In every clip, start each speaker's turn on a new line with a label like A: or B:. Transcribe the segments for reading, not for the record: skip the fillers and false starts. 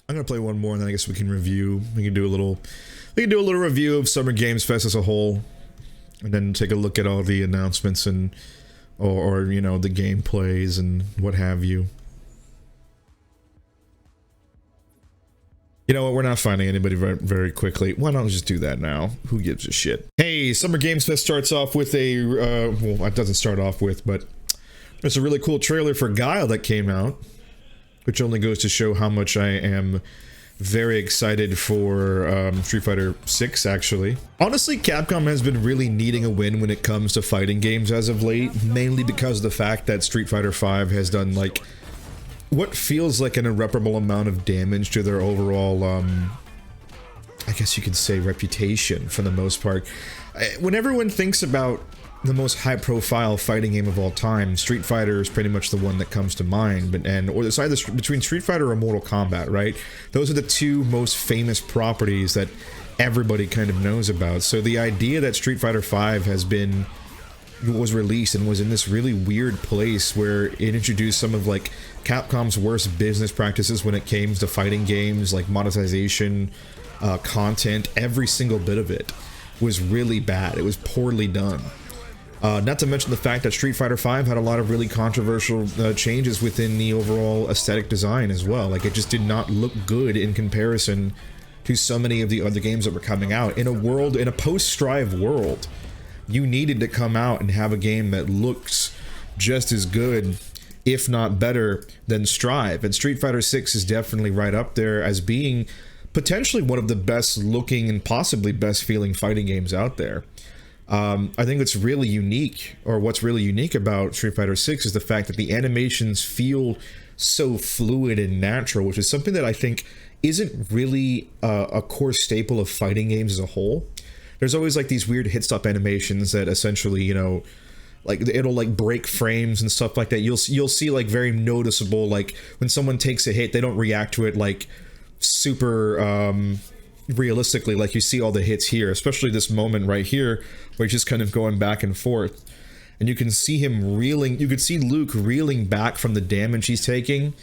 A: I'm gonna play one more, and then I guess we can review. We can do a little review of Summer Games Fest as a whole, and then take a look at all the announcements and or you know, the gameplays and what have you. You know what? We're not finding anybody very quickly. Why don't we just do that now? Who gives a shit? Hey, Summer Games Fest starts off with a well, it doesn't start off with, but there's a really cool trailer for Guile that came out, which only goes to show how much I am very excited for Street Fighter 6, actually. Honestly, Capcom has been really needing a win when it comes to fighting games as of late, mainly because of the fact that Street Fighter 5 has done, like, what feels like an irreparable amount of damage to their overall, I guess you could say, reputation, for the most part. When everyone thinks about the most high-profile fighting game of all time, Street Fighter is pretty much the one that comes to mind. But or it's either between Street Fighter or Mortal Kombat, right? Those are the two most famous properties that everybody kind of knows about. So the idea that Street Fighter 5 was released and was in this really weird place where it introduced some of, like, Capcom's worst business practices when it came to fighting games, like monetization, content, every single bit of it was really bad. It was poorly done. Not to mention the fact that Street Fighter V had a lot of really controversial changes within the overall aesthetic design as well. Like, it just did not look good in comparison to so many of the other games that were coming out. In a post-Strive world, you needed to come out and have a game that looks just as good, if not better, than Strive. And Street Fighter 6 is definitely right up there as being potentially one of the best looking and possibly best feeling fighting games out there. I think what's really unique about Street Fighter 6 is the fact that the animations feel so fluid and natural, which is something that I think isn't really a core staple of fighting games as a whole. There's always, like, these weird hit-stop animations that essentially, you know, like, it'll, like, break frames and stuff like that. You'll see, like, very noticeable, like, when someone takes a hit, they don't react to it, like, super realistically, like you see all the hits here, especially this moment right here where he's just kind of going back and forth, and you can see him reeling. You could see Luke reeling back from the damage he's taking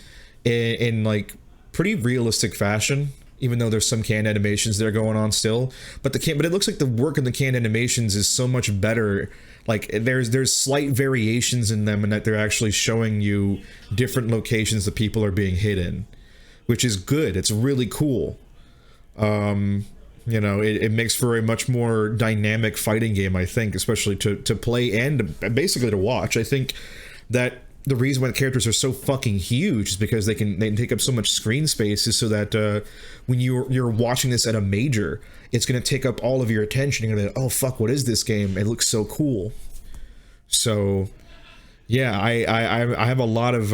A: in like pretty realistic fashion, even though there's some canned animations that are going on still. But it looks like the work in the canned animations is so much better. Like, there's slight variations in them, and that they're actually showing you different locations that people are being hit in, which is good. It's really cool. You know, it makes for a much more dynamic fighting game, I think, especially to play and basically to watch. I think that the reason why the characters are so fucking huge is because they can take up so much screen space, is so that when you're watching this at a major, it's going to take up all of your attention. You're going to be like, oh fuck, what is this game? It looks so cool. So yeah, I have a lot of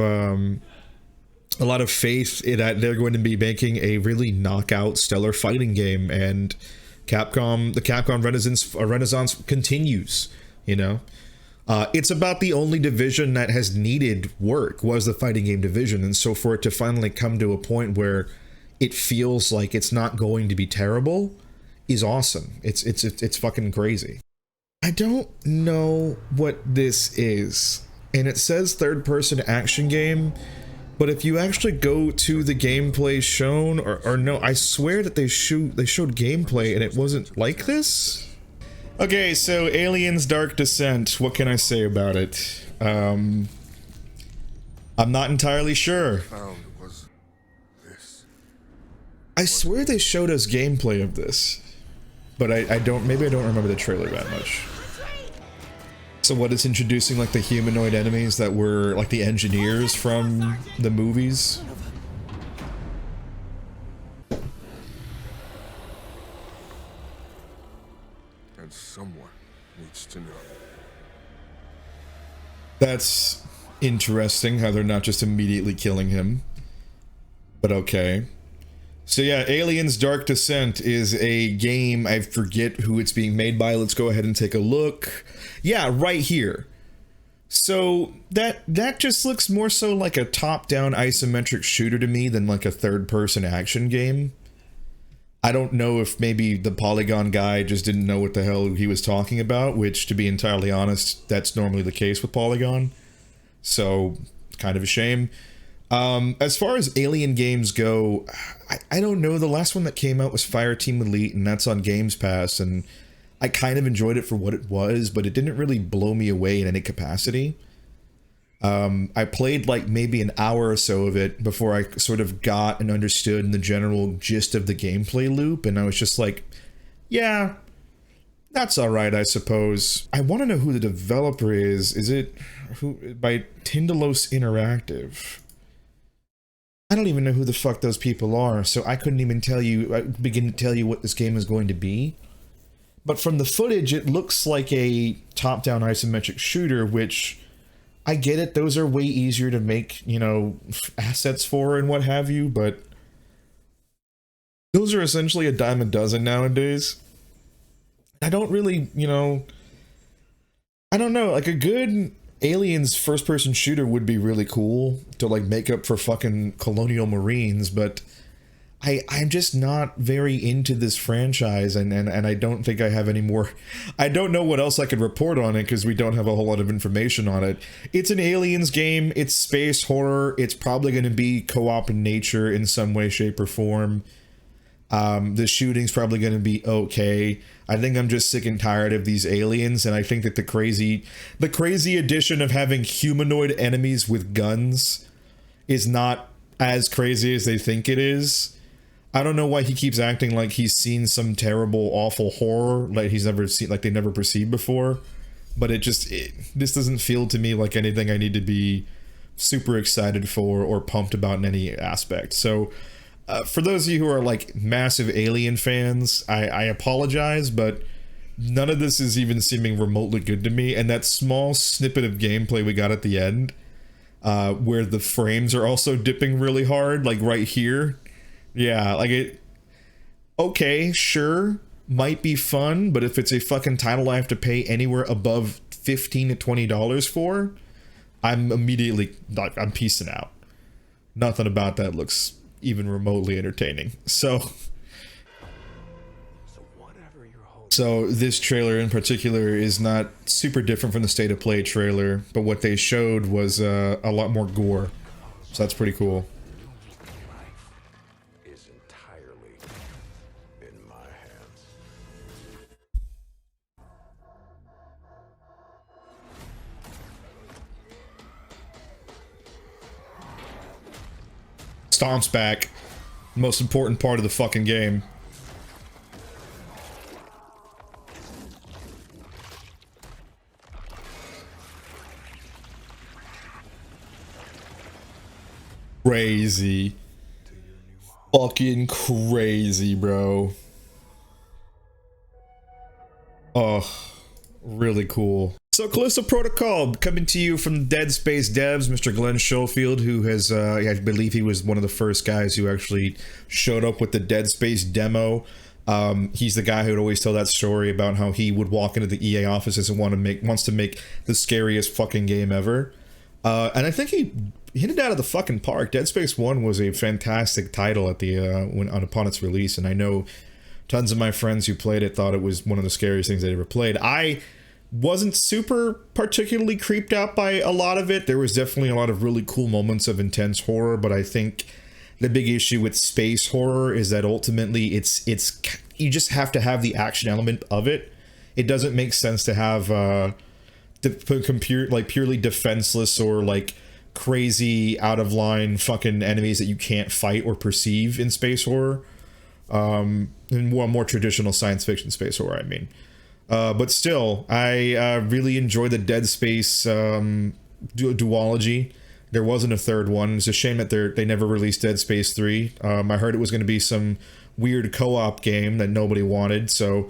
A: faith in that they're going to be making a really knockout, stellar fighting game, and the Capcom Renaissance continues. You know, it's about the only division that has needed work was the fighting game division, and so for it to finally come to a point where it feels like it's not going to be terrible is awesome. It's fucking crazy. I don't know what this is, and it says third-person action game. But if you actually go to the gameplay shown, or no, I swear that they showed gameplay and it wasn't like this. Okay, so Aliens Dark Descent, what can I say about it? I'm not entirely sure. I swear they showed us gameplay of this, but maybe I don't remember the trailer that much. So what, it's introducing, like, the humanoid enemies that were, like, the engineers from the movies?
B: And someone needs to know.
A: That's interesting, how they're not just immediately killing him. But okay. So yeah, Aliens Dark Descent is a game, I forget who it's being made by. Let's go ahead and take a look. Yeah, right here. So that just looks more so like a top-down isometric shooter to me than like a third-person action game. I don't know if maybe the Polygon guy just didn't know what the hell he was talking about, which, to be entirely honest, that's normally the case with Polygon. So, kind of a shame. As far as Alien games go, I don't know. The last one that came out was Fireteam Elite, and that's on Games Pass, and I kind of enjoyed it for what it was, but it didn't really blow me away in any capacity. I played like maybe an hour or so of it before I sort of got and understood the general gist of the gameplay loop, and I was just like, yeah, that's alright, I suppose. I want to know who the developer is. Is it by Tindalos Interactive? I don't even know who the fuck those people are, so I couldn't even begin to tell you what this game is going to be. But from the footage, it looks like a top-down isometric shooter, which, I get it, those are way easier to make, you know, assets for and what have you, but those are essentially a dime a dozen nowadays. I don't really, you know, I don't know, like a good Aliens first-person shooter would be really cool to like make up for fucking Colonial Marines, but I'm just not very into this franchise, and I don't think I have any more. I don't know what else I could report on it because we don't have a whole lot of information on it. It's an Aliens game, it's space horror, it's probably going to be co-op in nature in some way, shape, or form. The shooting's probably going to be okay. I think I'm just sick and tired of these aliens, and I think that the crazy addition of having humanoid enemies with guns is not as crazy as they think it is. I don't know why he keeps acting like he's seen some terrible, awful horror like he's never seen, like they never perceived before. But this doesn't feel to me like anything I need to be super excited for or pumped about in any aspect. So, for those of you who are like massive Alien fans, I apologize, but none of this is even seeming remotely good to me. And that small snippet of gameplay we got at the end, where the frames are also dipping really hard, like right here. Yeah, like it. Okay, sure, might be fun, but if it's a fucking title I have to pay anywhere above $15 to $20 for, I'm immediately like, I'm peacing out. Nothing about that looks even remotely entertaining. So this trailer in particular is not super different from the State of Play trailer, but what they showed was a lot more gore, so that's pretty cool.
B: Is entirely in my hands.
A: Stomps back. Most important part of the fucking game. Crazy. Fucking crazy, bro. Oh, really cool. So, Callisto Protocol, coming to you from Dead Space devs, Mr. Glenn Schofield, who has, I believe he was one of the first guys who actually showed up with the Dead Space demo. He's the guy who would always tell that story about how he would walk into the EA offices and wants to make the scariest fucking game ever. And I think he hit it out of the fucking park. Dead Space 1 was a fantastic title at the upon its release, and I know tons of my friends who played it thought it was one of the scariest things they'd ever played. I wasn't super particularly creeped out by a lot of it. There was definitely a lot of really cool moments of intense horror, but I think the big issue with space horror is that ultimately it's you just have to have the action element of it. It doesn't make sense to have purely defenseless or like crazy out of line fucking enemies that you can't fight or perceive in space horror. In more traditional science fiction space horror, I mean. But still, I really enjoy the Dead Space duology. There wasn't a third one. It's a shame that they never released Dead Space 3. I heard it was going to be some weird co-op game that nobody wanted, so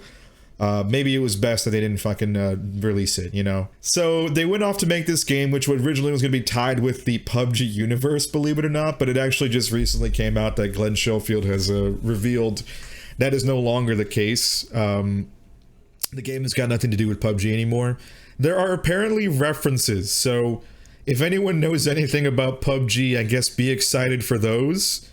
A: maybe it was best that they didn't fucking release it, you know? So they went off to make this game, which originally was going to be tied with the PUBG universe, believe it or not, but it actually just recently came out that Glenn Schofield has revealed that is no longer the case. The game has got nothing to do with PUBG anymore. There are apparently references, so if anyone knows anything about PUBG, I guess be excited for those.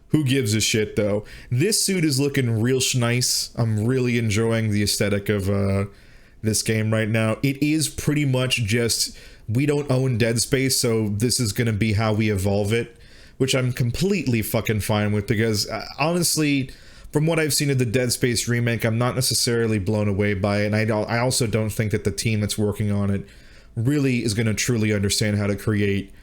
A: Who gives a shit, though? This suit is looking real nice. I'm really enjoying the aesthetic of this game right now. It is pretty much just, we don't own Dead Space, so this is going to be how we evolve it. which I'm completely fucking fine with, because honestly, from what I've seen of the Dead Space remake, I'm not necessarily blown away by it, and I also don't think that the team that's working on it really is going to truly understand how to create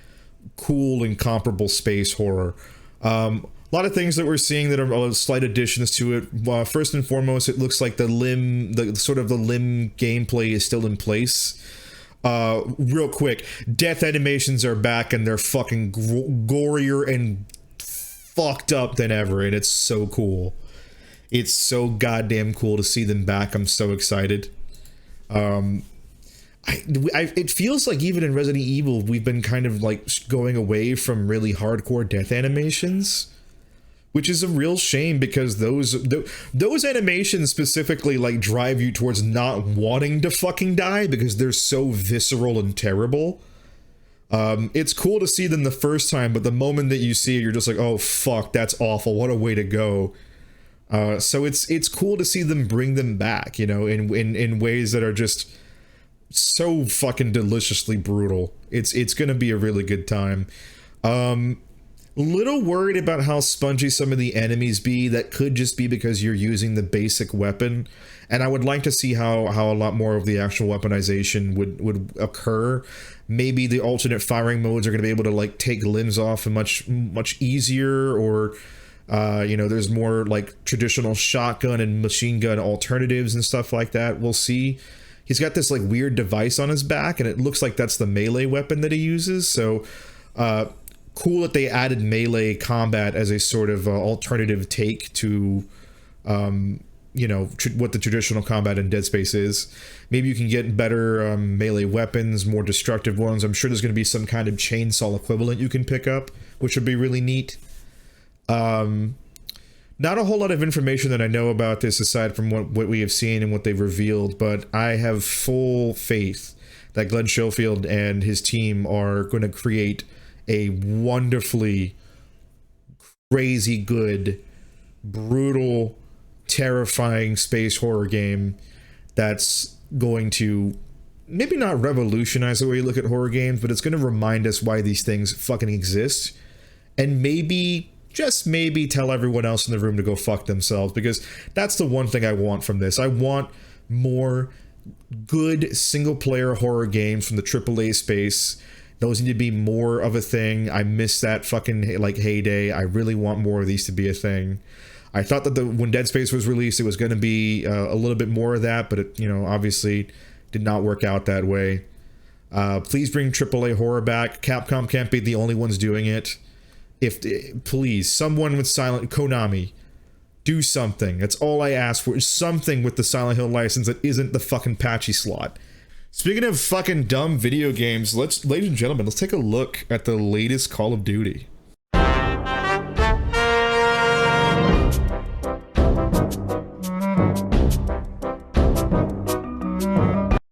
A: cool and comparable space horror. A lot of things that we're seeing that are slight additions to it. First and foremost, it looks like the limb gameplay is still in place. Real quick, death animations are back, and they're fucking gorier and fucked up than ever, and it's so cool. It's so goddamn cool to see them back. I'm so excited. It feels like even in Resident Evil, we've been kind of like going away from really hardcore death animations, which is a real shame, because those animations specifically like drive you towards not wanting to fucking die because they're so visceral and terrible. It's cool to see them the first time, but the moment that you see it, you're just like, oh fuck, that's awful. What a way to go. So it's cool to see them bring them back, you know, in ways that are just so fucking deliciously brutal. It's gonna be a really good time. Little worried about how spongy some of the enemies be. That could just be because you're using the basic weapon, and I would like to see how a lot more of the actual weaponization would occur. Maybe the alternate firing modes are going to be able to like take limbs off much easier, or you know, there's more like traditional shotgun and machine gun alternatives and stuff like that. We'll see. He's got this like weird device on his back, and it looks like that's the melee weapon that he uses. So cool that they added melee combat as a sort of alternative take to you know, what the traditional combat in Dead Space is. Maybe you can get better melee weapons, more destructive ones. I'm sure there's going to be some kind of chainsaw equivalent you can pick up, which would be really neat. Not a whole lot of information that I know about this aside from what we have seen and what they've revealed, but I have full faith that Glenn Schofield and his team are going to create a wonderfully crazy good, brutal, terrifying space horror game that's going to maybe not revolutionize the way you look at horror games, but it's going to remind us why these things fucking exist, and maybe, just maybe, tell everyone else in the room to go fuck themselves, because that's the one thing I want from this. I want more good single-player horror games from the AAA space. Those need to be more of a thing. I miss that fucking like heyday. I really want more of these to be a thing. I thought that when Dead Space was released, it was going to be a little bit more of that, but it, you know, obviously did not work out that way. Please bring AAA horror back. Capcom can't be the only ones doing it. Please, someone with Konami, do something. That's all I ask for, is something with the Silent Hill license that isn't the fucking patchy slot. Speaking of fucking dumb video games, ladies and gentlemen, let's take a look at the latest Call of Duty.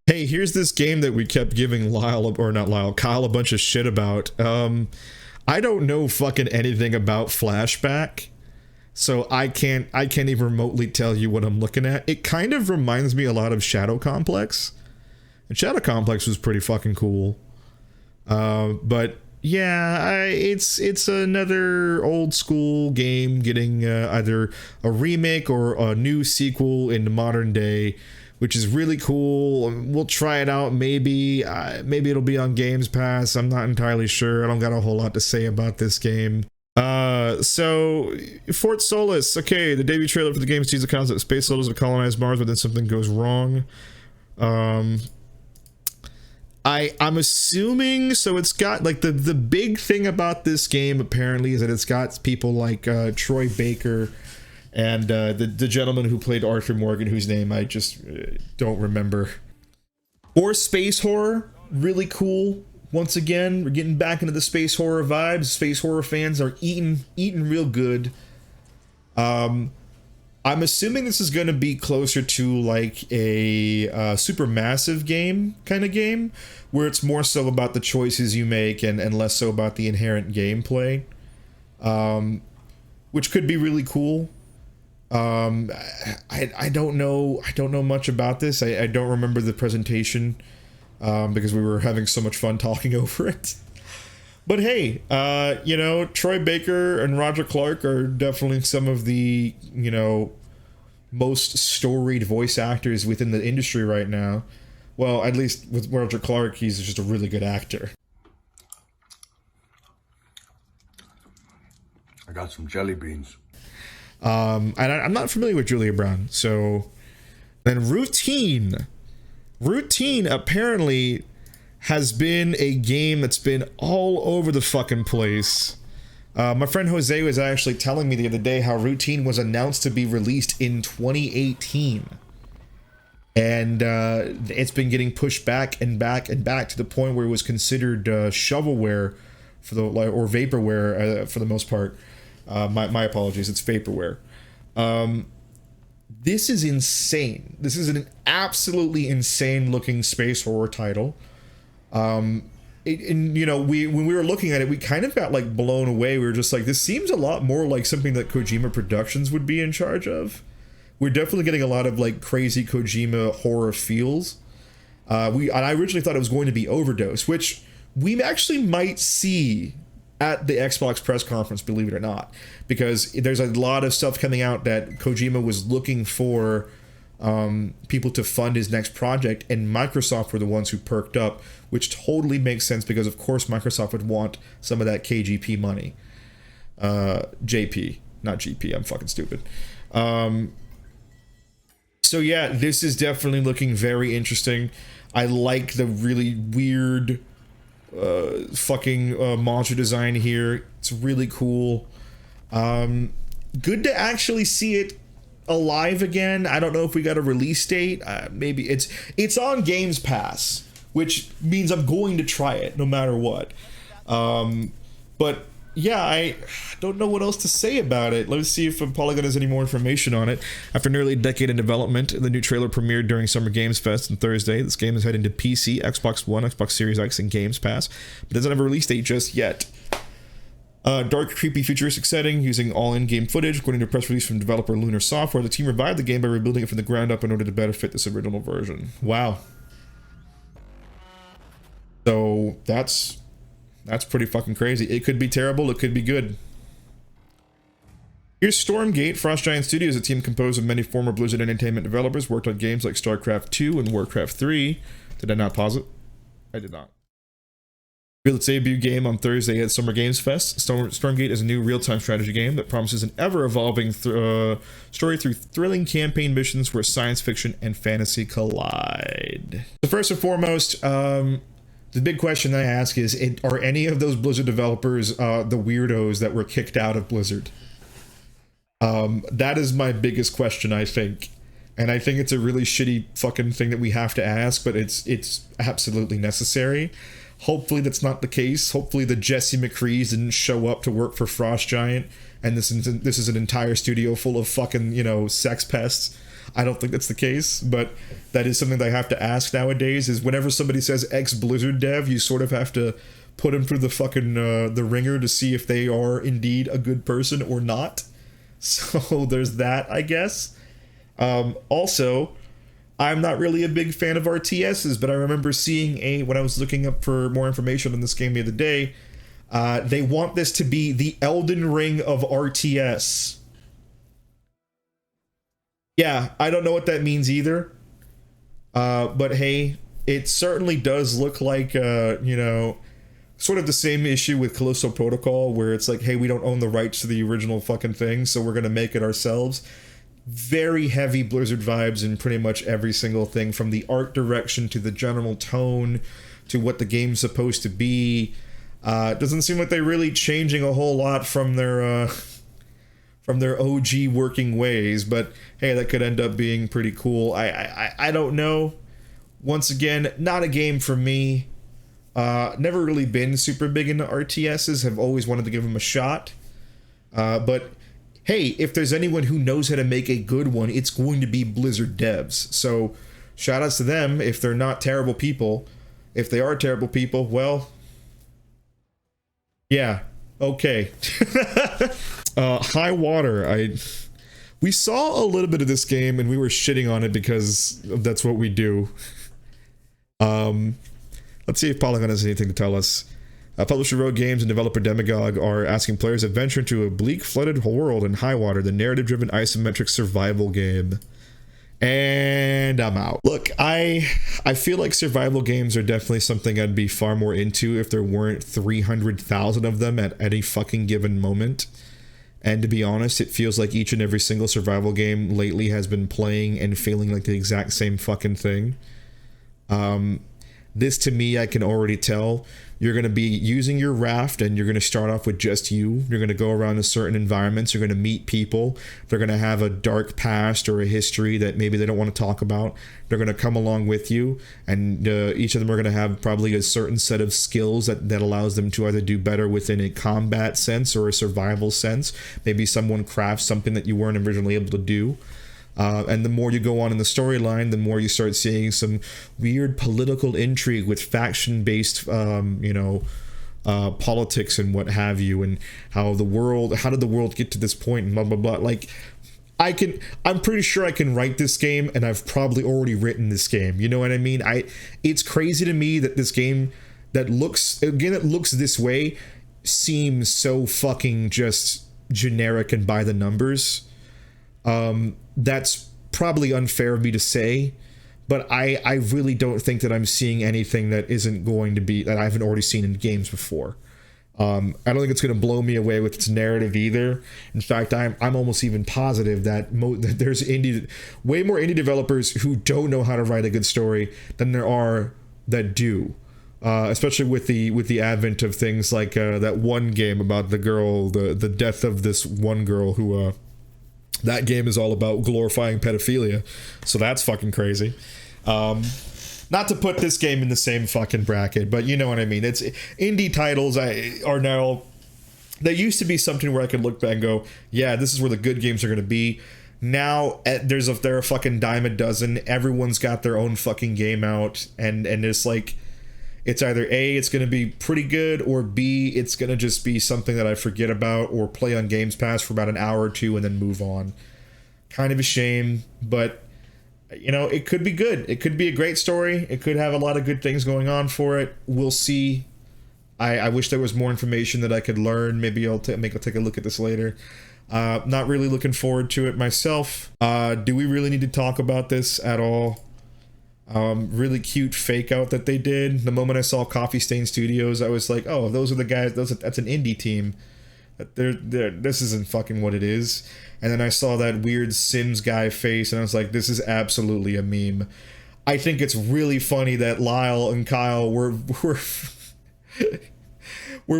A: Hey, here's this game that we kept giving Kyle a bunch of shit about. I don't know fucking anything about Flashback, so I can't even remotely tell you what I'm looking at. It kind of reminds me a lot of Shadow Complex. And Shadow Complex was pretty fucking cool. But yeah, it's another old school game getting either a remake or a new sequel in the modern day, which is really cool. We'll try it out. Maybe it'll be on Games Pass. I'm not entirely sure. I don't got a whole lot to say about this game. So Fort Solis. Okay, the debut trailer for the game sees the concept of space soldiers that colonize Mars, but then something goes wrong. I'm assuming, so it's got like the big thing about this game apparently is that it's got people like Troy Baker and the gentleman who played Arthur Morgan, whose name I just don't remember. Or space horror, really cool. Once again, we're getting back into the space horror vibes. Space horror fans are eating real good. I'm assuming this is going to be closer to like a Supermassive game kind of game, where it's more so about the choices you make and less so about the inherent gameplay, which could be really cool. I don't know much about this. I don't remember the presentation because we were having so much fun talking over it. But hey, you know, Troy Baker and Roger Clark are definitely some of the, you know, most storied voice actors within the industry right now. Well, at least with Roger Clark, he's just a really good actor.
B: I got some jelly beans.
A: And I'm not familiar with Julia Brown, so then Routine apparently has been a game that's been all over the fucking place. My friend Jose was actually telling me the other day how Routine was announced to be released in 2018. And it's been getting pushed back and back and back to the point where it was considered shovelware for the, or vaporware for the most part. My apologies, it's vaporware. This is insane. This is an absolutely insane looking space horror title. And you know, when we were looking at it, we kind of got like blown away. We were just like, this seems a lot more like something that Kojima Productions would be in charge of. We're definitely getting a lot of like crazy Kojima horror feels. I originally thought it was going to be Overdose, which we actually might see at the Xbox press conference, believe it or not, because there's a lot of stuff coming out that Kojima was looking for people to fund his next project, and Microsoft were the ones who perked up, which totally makes sense because of course Microsoft would want some of that KGP money. JP, not GP, I'm fucking stupid. So yeah, this is definitely looking very interesting. I like the really weird fucking monster design here. It's really cool. Good to actually see it alive again. I don't know if we got a release date. Maybe it's on Games Pass, which means I'm going to try it no matter what. But yeah, I don't know what else to say about it. Let's see if Polygon has any more information on it. After nearly a decade in development, the new trailer premiered during Summer Games Fest on Thursday. This game is heading to PC, Xbox One, Xbox Series X, and Games Pass, but doesn't have a release date just yet. Dark, creepy, futuristic setting using all in-game footage. According to a press release from developer Lunar Software, the team revived the game by rebuilding it from the ground up in order to better fit this original version. Wow. So that's pretty fucking crazy. It could be terrible, it could be good. Here's Stormgate. Frost Giant Studios, a team composed of many former Blizzard Entertainment developers, worked on games like StarCraft 2 and Warcraft 3. Did I not pause it? I did not. Revealed its debut game on Thursday at Summer Games Fest. Stormgate is a new real-time strategy game that promises an ever-evolving story through thrilling campaign missions where science fiction and fantasy collide. So first and foremost, the big question I ask is, are any of those Blizzard developers the weirdos that were kicked out of Blizzard? That is my biggest question, I think. And I think it's a really shitty fucking thing that we have to ask, but it's absolutely necessary. Hopefully that's not the case. Hopefully the Jesse McCrees didn't show up to work for Frost Giant, and this is an entire studio full of fucking, you know, sex pests. I don't think that's the case, but that is something that I have to ask nowadays, is whenever somebody says ex-Blizzard dev, you sort of have to put them through the fucking, the ringer to see if they are indeed a good person or not. So there's that, I guess. Also, I'm not really a big fan of RTSs, but I remember seeing when I was looking up for more information on this game the other day, they want this to be the Elden Ring of RTS. Yeah, I don't know what that means either. But hey, it certainly does look like, you know, sort of the same issue with Callisto Protocol, where it's like, hey, we don't own the rights to the original fucking thing, so we're going to make it ourselves. Very heavy Blizzard vibes in pretty much every single thing, from the art direction to the general tone to what the game's supposed to be. It doesn't seem like they're really changing a whole lot from their OG working ways, but hey, that could end up being pretty cool. I don't know. Once again, not a game for me. Never really been super big into RTSs, have always wanted to give them a shot. But hey, if there's anyone who knows how to make a good one, it's going to be Blizzard devs. So shout outs to them if they're not terrible people. If they are terrible people, well, yeah, okay. High Water, we saw a little bit of this game and we were shitting on it because that's what we do. Let's see if Polygon has anything to tell us. Publisher Rogue Games and developer Demagogue are asking players to venture into a bleak, flooded world in high water, the narrative-driven isometric survival game. And I'm out. Look, I feel like survival games are definitely something I'd be far more into if there weren't 300,000 of them at any fucking given moment. And to be honest, it feels like each and every single survival game lately has been playing and feeling like the exact same fucking thing. This, to me, I can already tell. You're going to be using your raft and you're going to start off with just you. You're going to go around to certain environments. You're going to meet people. They're going to have a dark past or a history that maybe they don't want to talk about. They're going to come along with you, and each of them are going to have probably a certain set of skills that allows them to either do better within a combat sense or a survival sense. Maybe someone crafts something that you weren't originally able to do. And the more you go on in the storyline, the more you start seeing some weird political intrigue with faction-based, politics and what have you, and how did the world get to this point, and blah, blah, blah. Like, I'm pretty sure I can write this game, and I've probably already written this game. You know what I mean? It's crazy to me that this game that looks this way seems so fucking just generic and by the numbers. That's probably unfair of me to say, but I really don't think that I'm seeing anything that isn't going to be, that I haven't already seen in games before. I don't think it's going to blow me away with its narrative either. In fact, I'm almost even positive that there's way more indie developers who don't know how to write a good story than there are that do. Especially with the advent of things like that one game about the girl, the death of this one girl who that game is all about glorifying pedophilia, so that's fucking crazy. Not to put this game in the same fucking bracket, but you know what I mean. It's indie titles are now. There used to be something where I could look back and go, yeah, this is where the good games are going to be. Now there are a fucking dime a dozen. Everyone's got their own fucking game out, and it's like, it's either A, it's going to be pretty good, or B, it's going to just be something that I forget about or play on Games Pass for about an hour or two and then move on. Kind of a shame, but, it could be good. It could be a great story. It could have a lot of good things going on for it. We'll see. I wish there was more information that I could learn. Maybe I'll take a look at this later. Not really looking forward to it myself. Do we really need to talk about this at all? Really cute fake out that they did. The moment I saw Coffee Stain Studios, I was like, oh, those are the guys, that's an indie team. This isn't fucking what it is. And then I saw that weird Sims guy face, and I was like, this is absolutely a meme. I think it's really funny that Lyle and Kyle were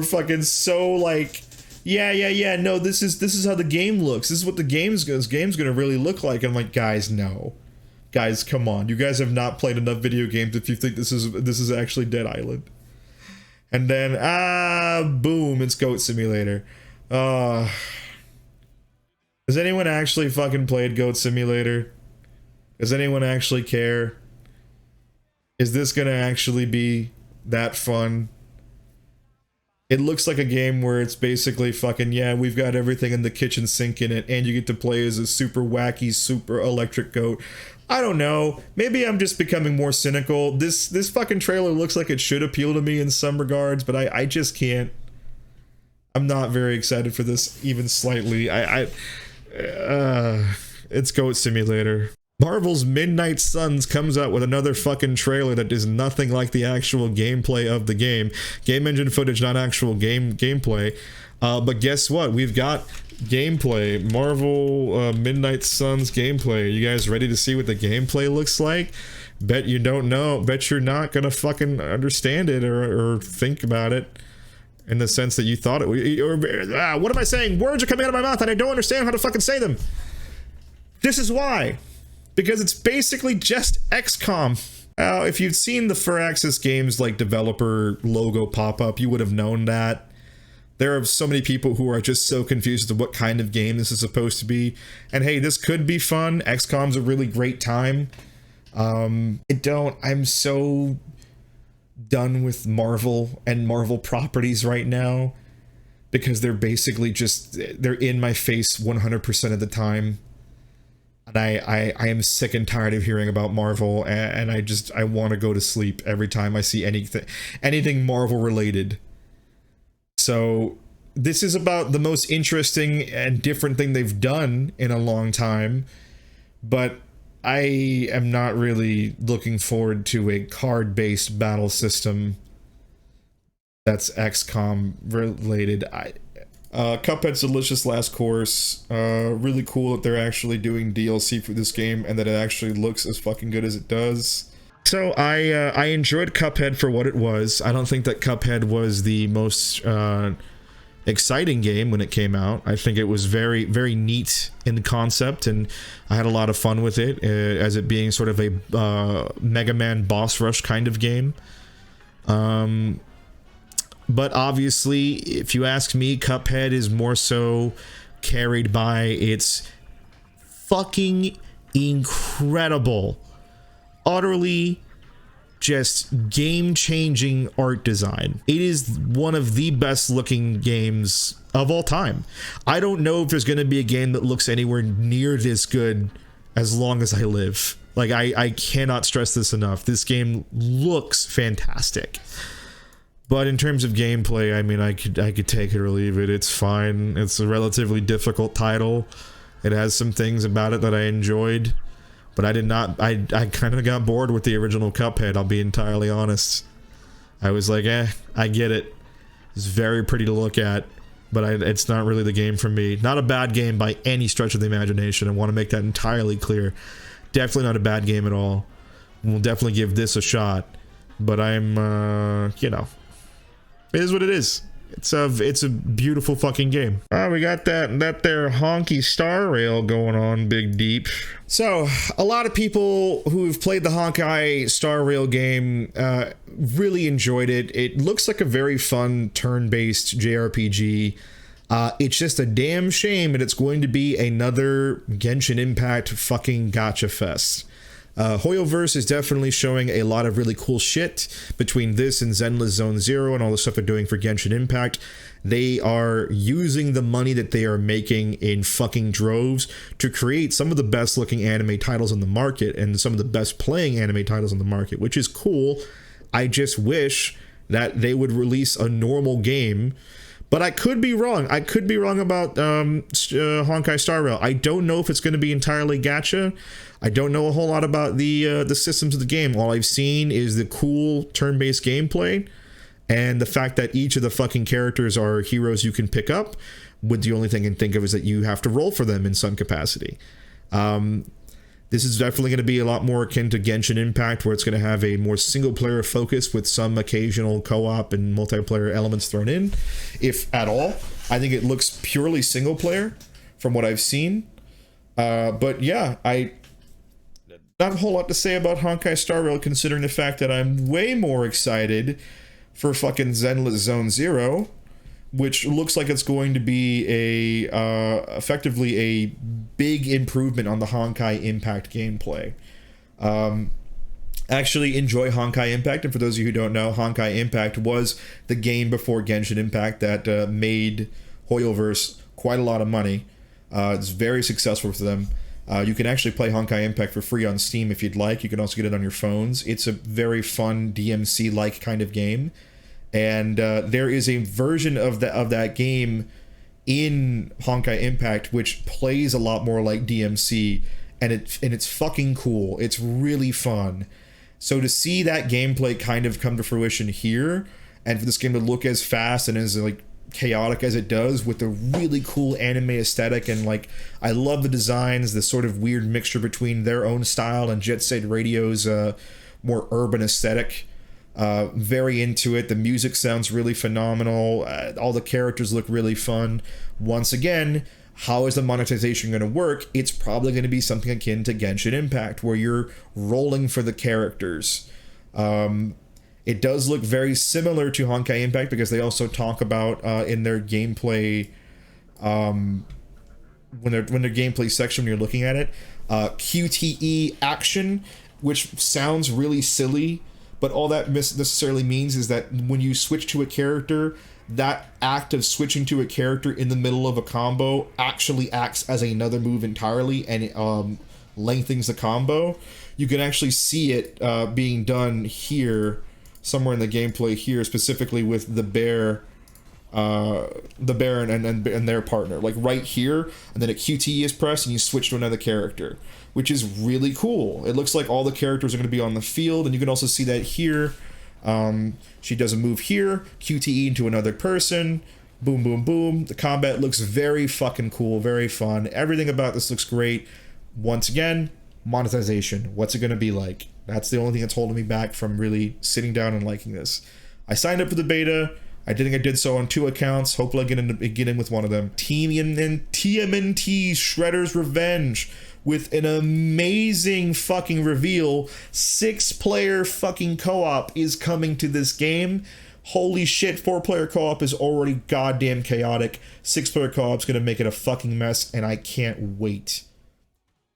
A: fucking so like, yeah, no, this is how the game looks. This is what the game's gonna really look like. And I'm like, guys, no. Guys, come on. You guys have not played enough video games if you think this is actually Dead Island. And then, boom, it's Goat Simulator. Has anyone actually fucking played Goat Simulator? Does anyone actually care? Is this gonna actually be that fun? It looks like a game where it's basically fucking, yeah, we've got everything in the kitchen sink in it, and you get to play as a super wacky, super electric goat. I don't know. Maybe I'm just becoming more cynical. This fucking trailer looks like it should appeal to me in some regards, but I just can't. I'm not very excited for this, even slightly. It's Goat Simulator. Marvel's Midnight Suns comes out with another fucking trailer that is nothing like the actual gameplay of the game. Game engine footage, not actual gameplay. But guess what? We've got gameplay. Marvel Midnight Suns gameplay. Are you guys ready to see what the gameplay looks like? Bet you don't know. Bet you're not gonna fucking understand it or think about it in the sense that you thought it would. What am I saying? Words are coming out of my mouth and I don't understand how to fucking say them. This is why. Because it's basically just XCOM. If you've seen the Firaxis Games like developer logo pop up, you would have known that. There are so many people who are just so confused as to what kind of game this is supposed to be. And hey, this could be fun. XCOM's a really great time. I'm so done with Marvel and Marvel properties right now. Because they're basically just, they're in my face 100% of the time. And I am sick and tired of hearing about Marvel, and I want to go to sleep every time I see anything Marvel related. So this is about the most interesting and different thing they've done in a long time, but I am not really looking forward to a card-based battle system that's XCOM related. Cuphead's delicious last course. Really cool that they're actually doing DLC for this game and that it actually looks as fucking good as it does. So I enjoyed Cuphead for what it was. I don't think that Cuphead was the most exciting game when it came out. I think it was very, very neat in concept, and I had a lot of fun with it, as it being sort of a Mega Man boss rush kind of game. But obviously, if you ask me, Cuphead is more so carried by its fucking incredible, utterly just game-changing art design. It is one of the best looking games of all time. I don't know if there's going to be a game that looks anywhere near this good as long as I live. Like, I cannot stress this enough. This game looks fantastic. But in terms of gameplay, I mean, I could take it or leave it. It's fine. It's a relatively difficult title. It has some things about it that I enjoyed. But I did not, I kind of got bored with the original Cuphead, I'll be entirely honest. I was like, I get it. It's very pretty to look at, but it's not really the game for me. Not a bad game by any stretch of the imagination. I want to make that entirely clear. Definitely not a bad game at all. We'll definitely give this a shot. But I'm, you know, it is what it is. It's a beautiful fucking game. We got that there honky star rail going on, Big Deep. So, a lot of people who have played the Honkai Star Rail game really enjoyed it. It looks like a very fun turn-based JRPG. It's just a damn shame that it's going to be another Genshin Impact fucking gacha fest. Hoyoverse is definitely showing a lot of really cool shit between this and Zenless Zone Zero and all the stuff they're doing for Genshin Impact. They are using the money that they are making in fucking droves to create some of the best looking anime titles on the market and some of the best playing anime titles on the market, which is cool. I just wish that they would release a normal game. But I could be wrong. I could be wrong about Honkai Star Rail. I don't know if it's going to be entirely gacha. I don't know a whole lot about the systems of the game. All I've seen is the cool turn-based gameplay and the fact that each of the fucking characters are heroes you can pick up, with the only thing I can think of is that you have to roll for them in some capacity. This is definitely going to be a lot more akin to Genshin Impact, where it's going to have a more single-player focus with some occasional co-op and multiplayer elements thrown in, if at all. I think it looks purely single-player from what I've seen. But yeah, not a whole lot to say about Honkai Star Rail, considering the fact that I'm way more excited for fucking Zenless Zone Zero, which looks like it's going to be effectively a big improvement on the Honkai Impact gameplay. Actually enjoy Honkai Impact, and for those of you who don't know, Honkai Impact was the game before Genshin Impact that made Hoyoverse quite a lot of money. It's very successful for them. You can actually play Honkai Impact for free on Steam if you'd like. You can also get it on your phones. It's a very fun DMC-like kind of game. And there is a version of that game in Honkai Impact which plays a lot more like DMC, and it's fucking cool. It's really fun. So to see that gameplay kind of come to fruition here, and for this game to look as fast and as like chaotic as it does with the really cool anime aesthetic, and like I love the designs, the sort of weird mixture between their own style and Jet Set Radio's more urban aesthetic. Very into it. The music sounds really phenomenal. All the characters look really fun. Once again, how is the monetization going to work? It's probably going to be something akin to Genshin Impact, where you're rolling for the characters. It does look very similar to Honkai Impact because they also talk about in their gameplay, when their gameplay section, when you're looking at it, QTE action, which sounds really silly. But all that necessarily means is that when you switch to a character, that act of switching to a character in the middle of a combo actually acts as another move entirely, and it lengthens the combo. You can actually see it being done here, somewhere in the gameplay here, specifically with the bear the Baron and their partner, like right here, and then a QTE is pressed and you switch to another character, which is really cool. It looks like all the characters are going to be on the field, and you can also see that here. She does a move here, QTE into another person, boom, boom, boom. The combat looks very fucking cool, very fun. Everything about this looks great. Once again, monetization. What's it going to be like? That's the only thing that's holding me back from really sitting down and liking this. I signed up for the beta. I think I did so on 2 accounts. Hopefully I get in with one of them. TMNT Shredder's Revenge with an amazing fucking reveal. 6-player fucking co-op is coming to this game. Holy shit, 4-player co-op is already goddamn chaotic. 6-player co-op's gonna make it a fucking mess, and I can't wait.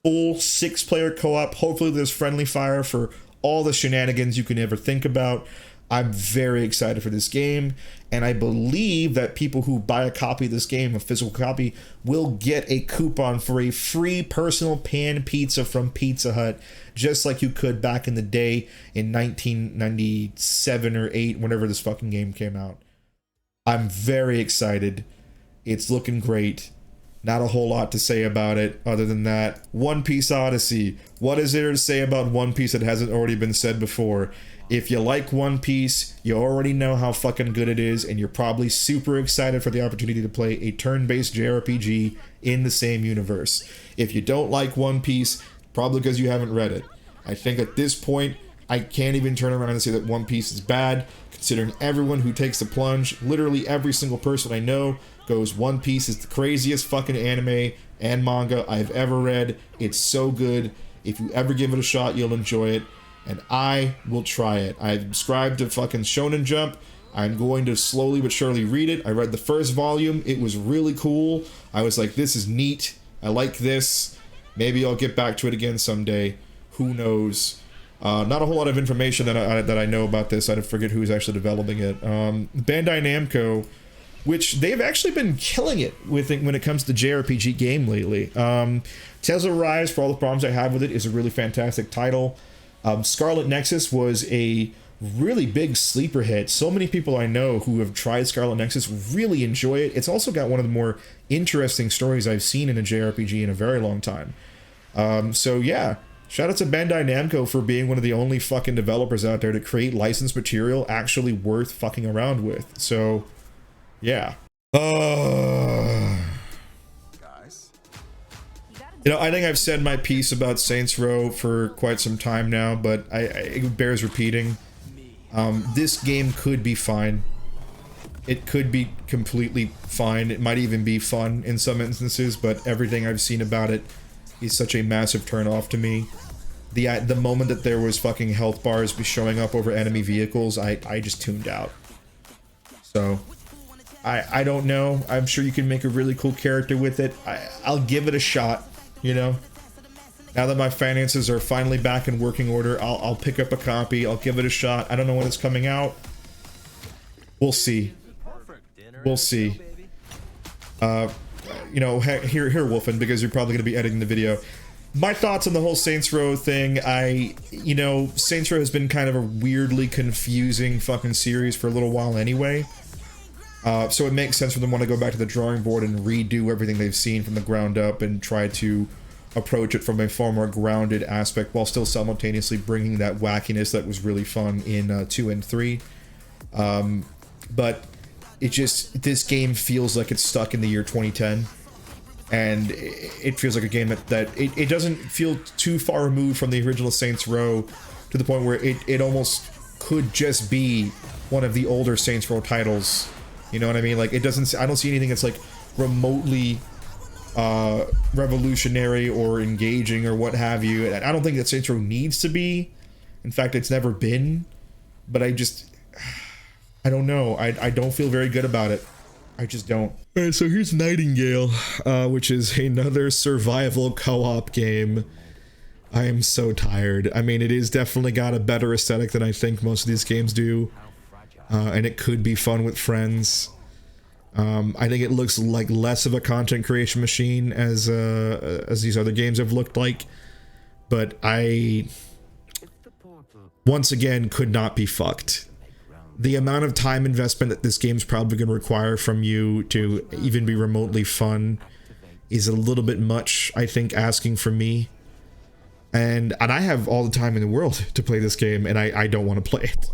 A: Full 6-player co-op. Hopefully there's friendly fire for all the shenanigans you can ever think about. I'm very excited for this game, and I believe that people who buy a copy of this game, a physical copy, will get a coupon for a free personal pan pizza from Pizza Hut, just like you could back in the day in 1997 or 8, whenever this fucking game came out. I'm very excited. It's looking great. Not a whole lot to say about it other than that. One Piece Odyssey. What is there to say about One Piece that hasn't already been said before? If you like One Piece, you already know how fucking good it is, and you're probably super excited for the opportunity to play a turn-based JRPG in the same universe. If you don't like One Piece, probably because you haven't read it. I think at this point, I can't even turn around and say that One Piece is bad, considering everyone who takes the plunge, literally every single person I know, goes, One Piece is the craziest fucking anime and manga I've ever read. It's so good. If you ever give it a shot, you'll enjoy it. And I will try it. I subscribed to fucking Shonen Jump. I'm going to slowly but surely read it. I read the first volume. It was really cool. I was like, this is neat. I like this. Maybe I'll get back to it again someday. Who knows? Not a whole lot of information that I know about this. I forget who's actually developing it. Bandai Namco, which they've actually been killing it with it when it comes to JRPG game lately. Tales of Arise, for all the problems I have with it, is a really fantastic title. Scarlet Nexus was a really big sleeper hit. So many people I know who have tried Scarlet Nexus really enjoy it. It's also got one of the more interesting stories I've seen in a JRPG in a very long time. So yeah, shout out to Bandai Namco for being one of the only fucking developers out there to create licensed material actually worth fucking around with. So yeah. You know, I think I've said my piece about Saints Row for quite some time now, but it bears repeating. This game could be fine. It could be completely fine. It might even be fun in some instances, but everything I've seen about it is such a massive turn-off to me. The moment that there was fucking health bars showing up over enemy vehicles, I just tuned out. So I don't know. I'm sure you can make a really cool character with it. I'll give it a shot. You know, now that my finances are finally back in working order, I'll pick up a copy. I'll give it a shot. I don't know when it's coming out. We'll see. We'll see. You know, here, Wolfen, because you're probably going to be editing the video. My thoughts on the whole Saints Row thing. You know, Saints Row has been kind of a weirdly confusing fucking series for a little while anyway. So it makes sense for them to want to go back to the drawing board and redo everything they've seen from the ground up and try to approach it from a far more grounded aspect while still simultaneously bringing that wackiness that was really fun in 2 and 3. But it just, this game feels like it's stuck in the year 2010. And it feels like a game that it doesn't feel too far removed from the original Saints Row to the point where it almost could just be one of the older Saints Row titles. You know what I mean? Like, it doesn't, I don't see anything that's like remotely revolutionary or engaging or what have you. I don't think that Saints Row needs to be. In fact, it's never been. But I don't know. I don't feel very good about it. I just don't. Alright, so here's Nightingale, which is another survival co-op game. I am so tired. I mean, it is definitely got a better aesthetic than I think most of these games do. And it could be fun with friends. I think it looks like less of a content creation machine as these other games have looked like. But I, once again, could not be fucked. the amount of time investment that this game's probably going to require from you to even be remotely fun is a little bit much, I think, asking from me. And I have all the time in the world to play this game, and I don't want to play it.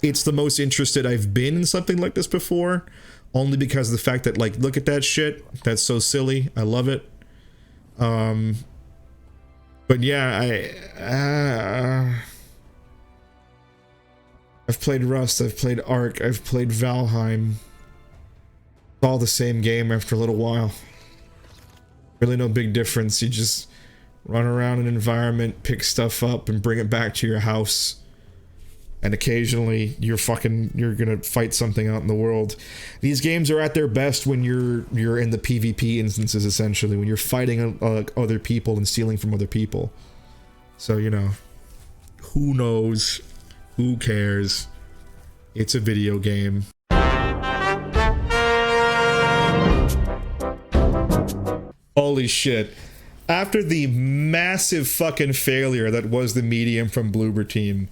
A: It's the most interested I've been in something like this before, only because of the fact that, like, look at that shit. That's so silly. I love it. But yeah, I've played Rust, I've played Ark, I've played Valheim. It's all the same game after a little while. Really no big difference. You just run around an environment, pick stuff up, and bring it back to your house. And occasionally, you're gonna fight something out in the world. These games are at their best when you're in the PvP instances, essentially, when you're fighting other people and stealing from other people. So, you know, who knows? Who cares? It's a video game. Holy shit. After the massive fucking failure that was the Medium from Bloober Team,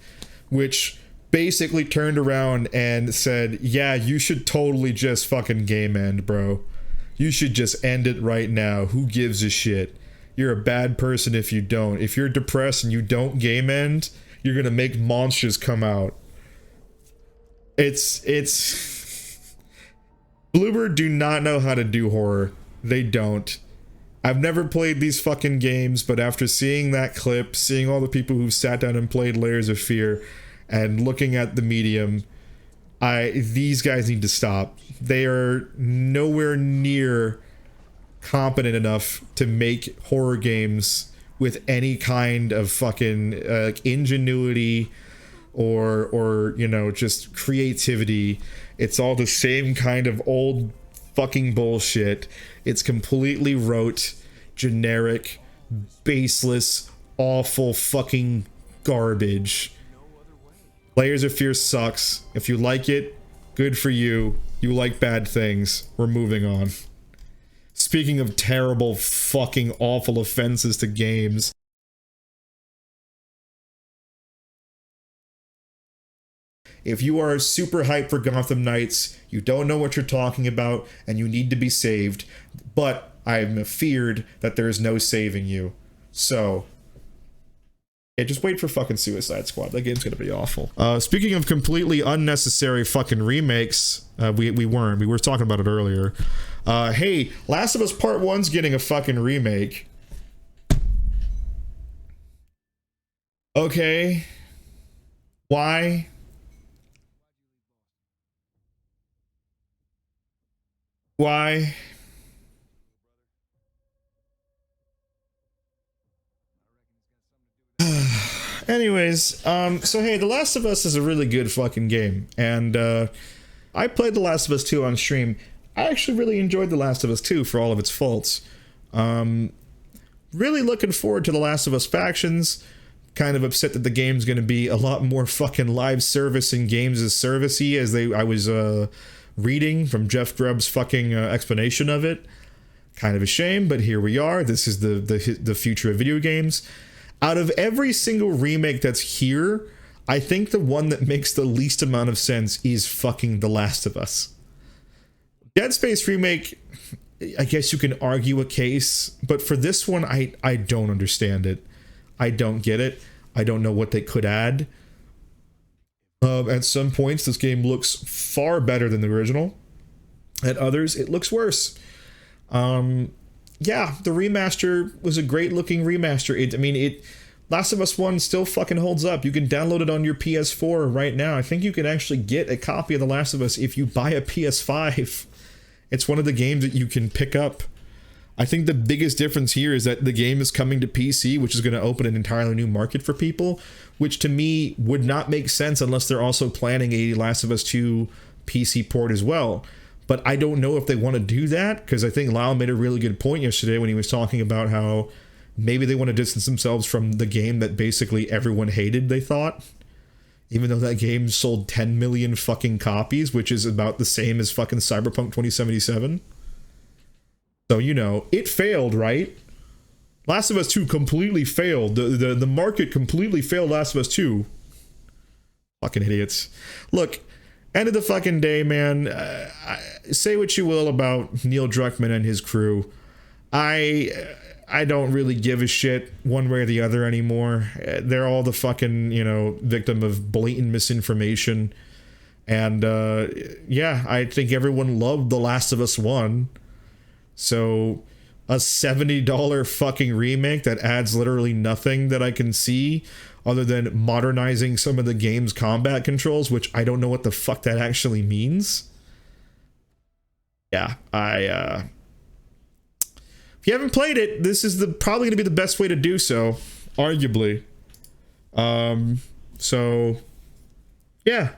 A: which basically turned around and said, yeah, you should totally just fucking game end, bro. You should just end it right now. Who gives a shit? You're a bad person if you don't. If you're depressed and you don't game end, you're gonna make monsters come out. It's Bloober do not know how to do horror. They don't. I've never played these fucking games, but after seeing that clip, seeing all the people who sat down and played Layers of Fear, and looking at the Medium, these guys need to stop. They are nowhere near competent enough to make horror games with any kind of fucking ingenuity or you know, just creativity. It's all the same kind of old fucking bullshit. It's completely rote, generic, baseless, awful fucking garbage. Layers of Fear sucks. If you like it, good for you. You like bad things. We're moving on. Speaking of terrible, fucking awful offenses to games. If you are super hyped for Gotham Knights, you don't know what you're talking about, and you need to be saved, but I'm feared that there is no saving you. So, yeah, just wait for fucking Suicide Squad. That game's gonna be awful. Speaking of completely unnecessary fucking remakes, we were talking about it earlier. Hey, Last of Us Part 1's getting a fucking remake. Okay. Why? Why? Anyways, so hey, The Last of Us is a really good fucking game, and I played The Last of Us 2 on stream. I actually really enjoyed The Last of Us 2 for all of its faults. Really looking forward to The Last of Us Factions. Kind of upset that the game's gonna be a lot more fucking live service and games as service-y as I was reading from Jeff Grubb's fucking explanation of it. Kind of a shame, but here we are. This is the future of video games. Out of every single remake that's here, I think the one that makes the least amount of sense is fucking The Last of Us. Dead Space remake, I guess you can argue a case, but for this one, I don't understand it. I don't get it. I don't know what they could add. At some points, this game looks far better than the original. At others, it looks worse. Yeah, the remaster was a great looking remaster. Last of Us 1 still fucking holds up. You can download it on your PS4 right now. I think you can actually get a copy of The Last of Us if you buy a PS5. It's one of the games that you can pick up. I think the biggest difference here is that the game is coming to PC, which is going to open an entirely new market for people, which to me would not make sense unless they're also planning a Last of Us 2 PC port as well. But I don't know if they want to do that, because I think Lyle made a really good point yesterday when he was talking about how maybe they want to distance themselves from the game that basically everyone hated, they thought. Even though that game sold 10 million fucking copies, which is about the same as fucking Cyberpunk 2077. So, you know, it failed, right? Last of Us 2 completely failed. The market completely failed Last of Us 2. Fucking idiots. Look, end of the fucking day, man. Say what you will about Neil Druckmann and his crew. I don't really give a shit one way or the other anymore. They're all the fucking, you know, victim of blatant misinformation. And yeah, I think everyone loved The Last of Us 1. So a $70 fucking remake that adds literally nothing that I can see other than modernizing some of the game's combat controls, which I don't know what the fuck that actually means. Yeah, if you haven't played it, this is probably going to be the best way to do so, arguably. So, yeah.